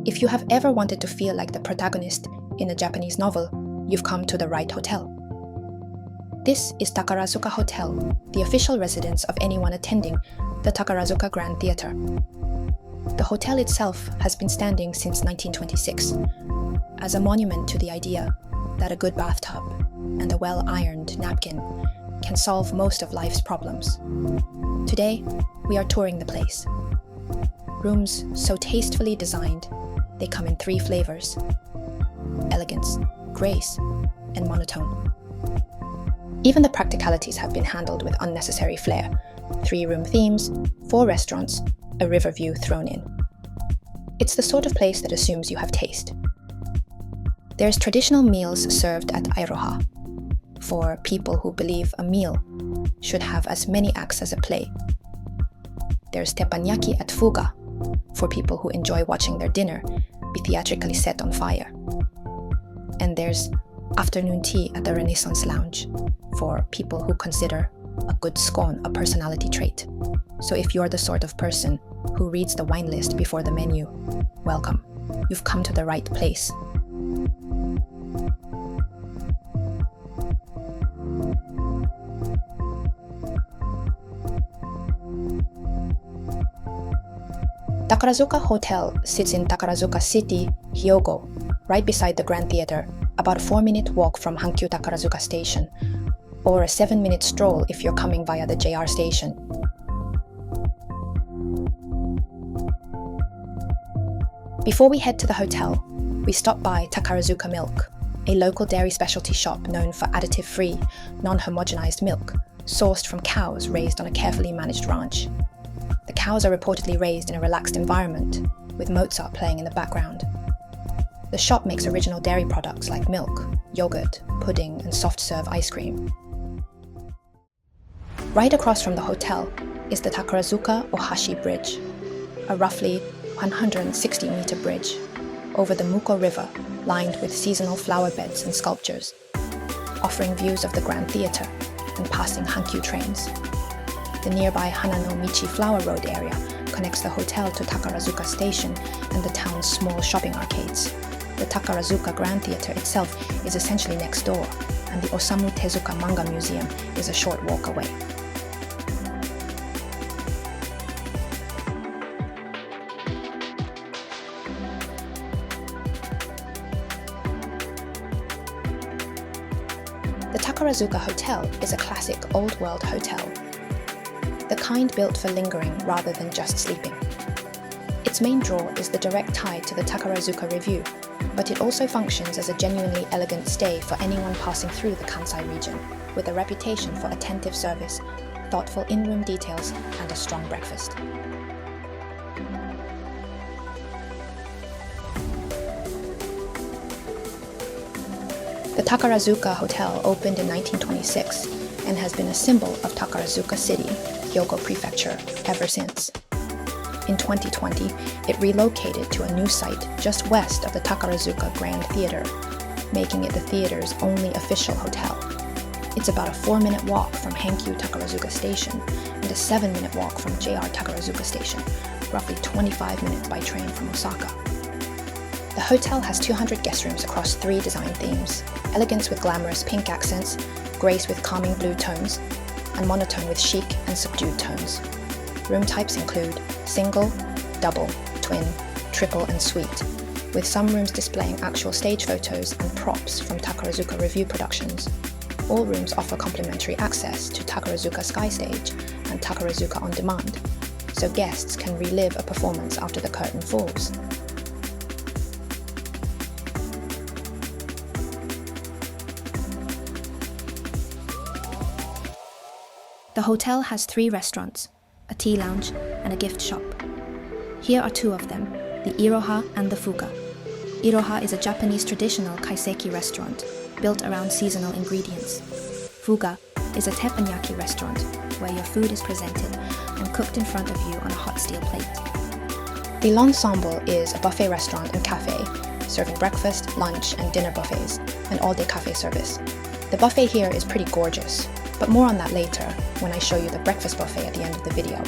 If you have ever wanted to feel like the protagonist in a Japanese novel, you've come to the right hotel. This is Takarazuka Hotel, the official residence of anyone attending the Takarazuka Grand Theatre. The hotel itself has been standing since 1926 as a monument to the idea that a good bathtub and a well-ironed napkin can solve most of life's problems. Today, we are touring the place. Rooms so tastefully designed, they come in 3 flavors: elegance, grace, and monotone. Even the practicalities have been handled with unnecessary flair. 3-room themes, 4 restaurants, a river view thrown in. It's the sort of place that assumes you have taste. There's traditional meals served at Airoha, for people who believe a meal should have as many acts as a play. There's teppanyaki at Fuga, for people who enjoy watching their dinner be theatrically set on fire. And there's afternoon tea at the Renaissance Lounge, for people who consider a good scone a personality trait. So if you're the sort of person who reads the wine list before the menu, welcome. You've come to the right place. Takarazuka Hotel sits in Takarazuka City, Hyogo, right beside the Grand Theatre, about a 4-minute walk from Hankyu Takarazuka Station, or a 7-minute stroll if you're coming via the JR station. Before we head to the hotel, we stop by Takarazuka Milk, a local dairy specialty shop known for additive-free, non-homogenized milk, sourced from cows raised on a carefully managed ranch. The cows are reportedly raised in a relaxed environment, with Mozart playing in the background. The shop makes original dairy products like milk, yogurt, pudding, and soft-serve ice cream. Right across from the hotel is the Takarazuka Ohashi Bridge, a roughly 160-meter bridge over the Muko River lined with seasonal flower beds and sculptures, offering views of the Grand Theatre and passing Hankyu trains. The nearby Hanano-Michi Flower Road area connects the hotel to Takarazuka Station and the town's small shopping arcades. The Takarazuka Grand Theatre itself is essentially next door, and the Osamu Tezuka Manga Museum is a short walk away. The Takarazuka Hotel is a classic old-world hotel, the kind built for lingering rather than just sleeping. Its main draw is the direct tie to the Takarazuka Revue, but it also functions as a genuinely elegant stay for anyone passing through the Kansai region, with a reputation for attentive service, thoughtful in-room details, and a strong breakfast. The Takarazuka Hotel opened in 1926 and has been a symbol of Takarazuka City, Hyogo Prefecture, ever since. In 2020, it relocated to a new site just west of the Takarazuka Grand Theatre, making it the theatre's only official hotel. It's about a 4-minute walk from Hankyu Takarazuka Station and a 7-minute walk from JR Takarazuka Station, roughly 25 minutes by train from Osaka. The hotel has 200 guest rooms across 3 design themes: elegance with glamorous pink accents, grace with calming blue tones, and monotone with chic and subdued tones. Room types include single, double, twin, triple, and suite, with some rooms displaying actual stage photos and props from Takarazuka Revue productions. All rooms offer complimentary access to Takarazuka Sky Stage and Takarazuka On Demand, so guests can relive a performance after the curtain falls. The hotel has 3 restaurants, a tea lounge, and a gift shop. Here are 2 of them, the Iroha and the Fuga. Iroha is a Japanese traditional kaiseki restaurant built around seasonal ingredients. Fuga is a teppanyaki restaurant where your food is presented and cooked in front of you on a hot steel plate. The L'Ensemble is a buffet restaurant and cafe, serving breakfast, lunch, and dinner buffets, and all-day cafe service. The buffet here is pretty gorgeous, but more on that later when I show you the breakfast buffet at the end of the video.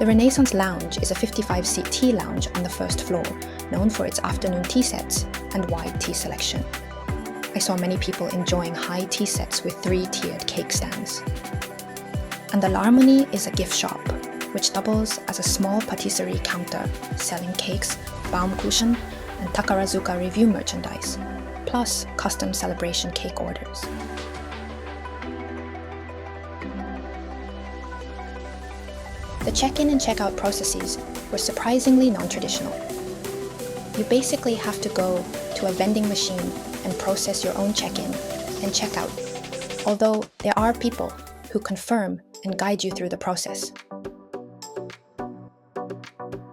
The Renaissance Lounge is a 55-seat tea lounge on the first floor, known for its afternoon tea sets and wide tea selection. I saw many people enjoying high tea sets with 3-tiered cake stands. And the L'Harmonie is a gift shop, which doubles as a small patisserie counter, selling cakes, Baumkuchen, and Takarazuka Revue merchandise, plus custom celebration cake orders. The check-in and check-out processes were surprisingly non-traditional. You basically have to go to a vending machine and process your own check-in and check-out, although there are people who confirm and guide you through the process.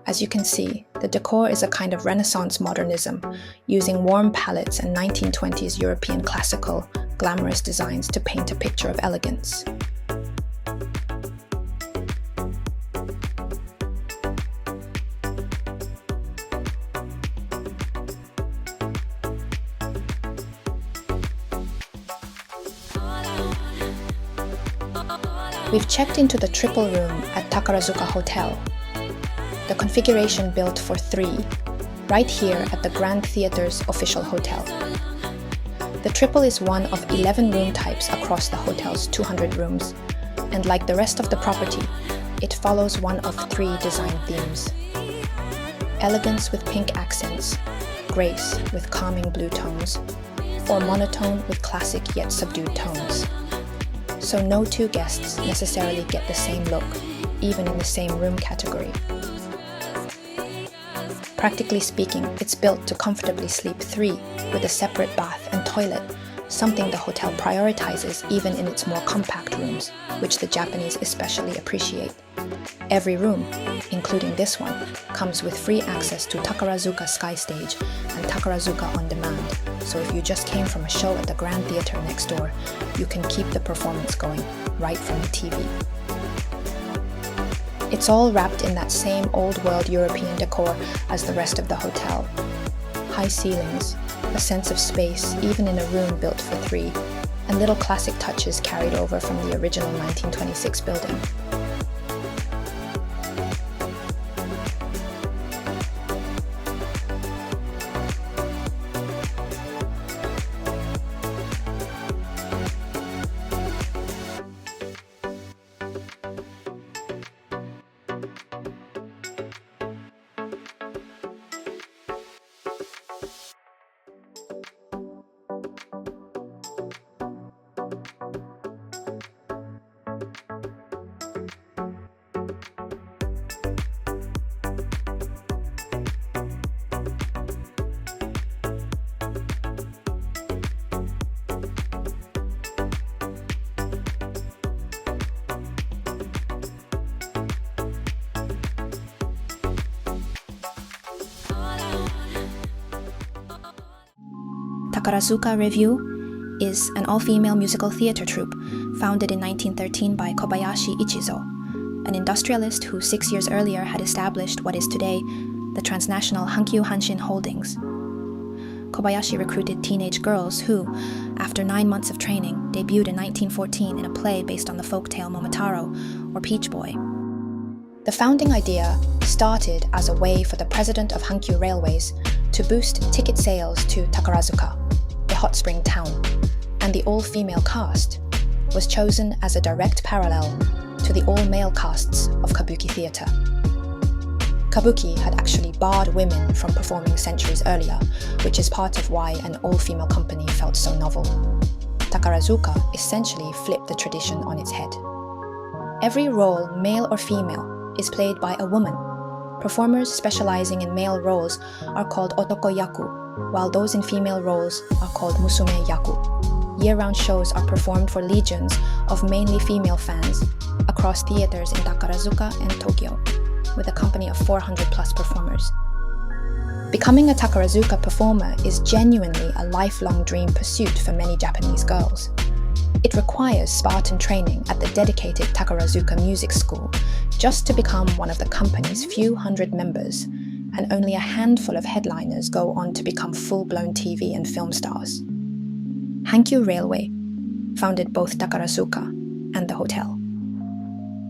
As you can see, the decor is a kind of Renaissance modernism, using warm palettes and 1920s European classical, glamorous designs to paint a picture of elegance. We've checked into the triple room at Takarazuka Hotel. The configuration built for 3, right here at the Grand Theatre's official hotel. The triple is one of 11 room types across the hotel's 200 rooms, and like the rest of the property, it follows one of 3 design themes. Elegance with pink accents, grace with calming blue tones, or monotone with classic yet subdued tones. So no 2 guests necessarily get the same look, even in the same room category. Practically speaking, it's built to comfortably sleep 3 with a separate bath and toilet, something the hotel prioritizes even in its more compact rooms, which the Japanese especially appreciate. Every room, including this one, comes with free access to Takarazuka Sky Stage and Takarazuka On Demand, so if you just came from a show at the Grand Theatre next door, you can keep the performance going right from the TV. It's all wrapped in that same old-world European decor as the rest of the hotel. High ceilings, a sense of space even in a room built for 3, and little classic touches carried over from the original 1926 building. Takarazuka Revue is an all-female musical theater troupe founded in 1913 by Kobayashi Ichizo, an industrialist who 6 years earlier had established what is today the transnational Hankyu Hanshin Holdings. Kobayashi recruited teenage girls who, after 9 months of training, debuted in 1914 in a play based on the folktale Momotaro, or Peach Boy. The founding idea started as a way for the president of Hankyu Railways to boost ticket sales to Takarazuka, a hot spring town, and the all-female cast was chosen as a direct parallel to the all-male casts of Kabuki theatre. Kabuki had actually barred women from performing centuries earlier, which is part of why an all-female company felt so novel. Takarazuka essentially flipped the tradition on its head. Every role, male or female, is played by a woman. Performers specializing in male roles are called otokoyaku, while those in female roles are called musume-yaku. Year-round shows are performed for legions of mainly female fans across theaters in Takarazuka and Tokyo, with a company of 400+ performers. Becoming a Takarazuka performer is genuinely a lifelong dream pursuit for many Japanese girls. It requires Spartan training at the dedicated Takarazuka Music School just to become one of the company's few hundred members, and only a handful of headliners go on to become full-blown TV and film stars. Hankyu Railway founded both Takarazuka and the hotel.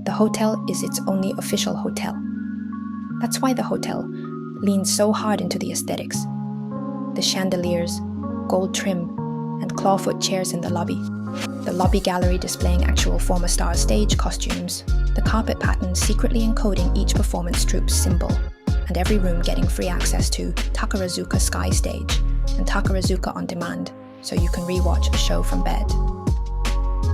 the hotel is its only official hotel. That's why the hotel leans so hard into the aesthetics. The chandeliers, gold trim, and clawfoot chairs in the lobby gallery displaying actual former stars' stage costumes, the carpet patterns secretly encoding each performance troupe's symbol, and every room getting free access to Takarazuka Sky Stage and Takarazuka On Demand, so you can rewatch a show from bed.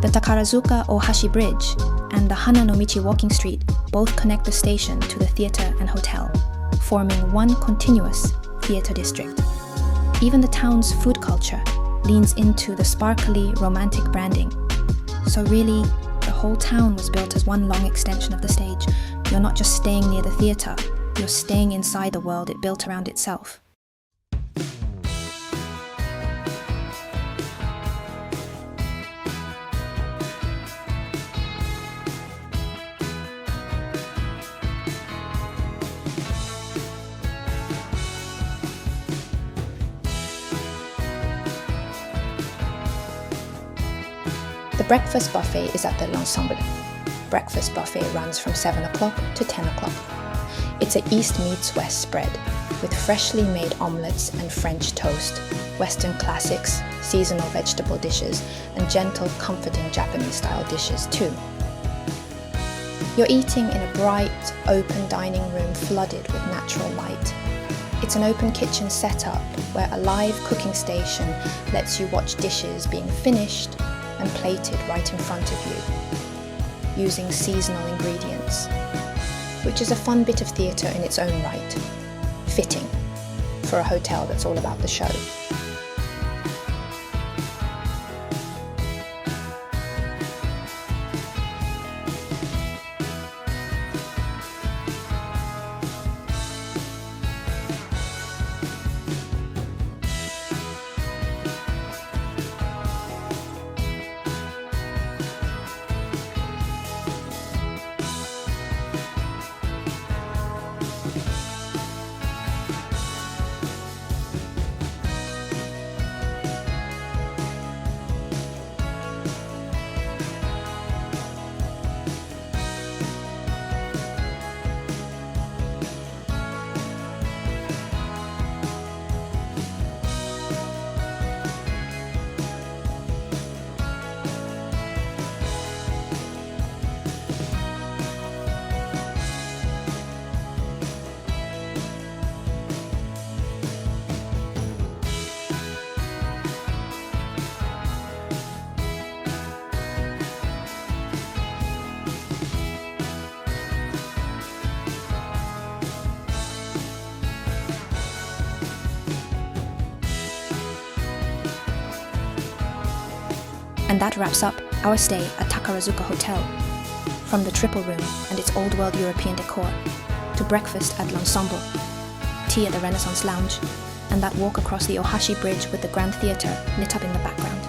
The Takarazuka Ohashi Bridge and the Hana no Michi walking street both connect the station to the theater and hotel, forming one continuous theater district. Even the town's food culture leans into the sparkly, romantic branding. So really, the whole town was built as one long extension of the stage. You're not just staying near the theater, you're staying inside the world it built around itself. The breakfast buffet is at the L'Ensemble. Breakfast buffet runs from 7 o'clock to 10 o'clock. It's an East meets West spread, with freshly made omelets and French toast, Western classics, seasonal vegetable dishes, and gentle, comforting Japanese-style dishes too. You're eating in a bright, open dining room flooded with natural light. It's an open kitchen setup where a live cooking station lets you watch dishes being finished and plated right in front of you, using seasonal ingredients, which is a fun bit of theatre in its own right, fitting for a hotel that's all about the show. And that wraps up our stay at Takarazuka Hotel. From the triple room and its old world European decor, to breakfast at L'Ensemble, tea at the Renaissance Lounge, and that walk across the Ohashi Bridge with the Grand Theatre lit up in the background.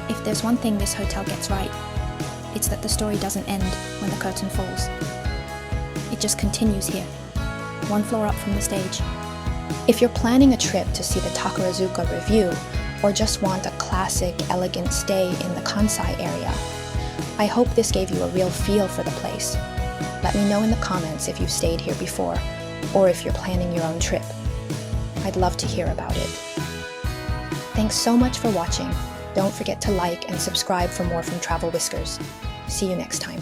If there's one thing this hotel gets right, it's that the story doesn't end when the curtain falls. It just continues here, one floor up from the stage. If you're planning a trip to see the Takarazuka Revue, or just want a classic, elegant stay in the Kansai area, I hope this gave you a real feel for the place. Let me know in the comments if you've stayed here before, or if you're planning your own trip. I'd love to hear about it. Thanks so much for watching. Don't forget to like and subscribe for more from Travel Whiskers. See you next time.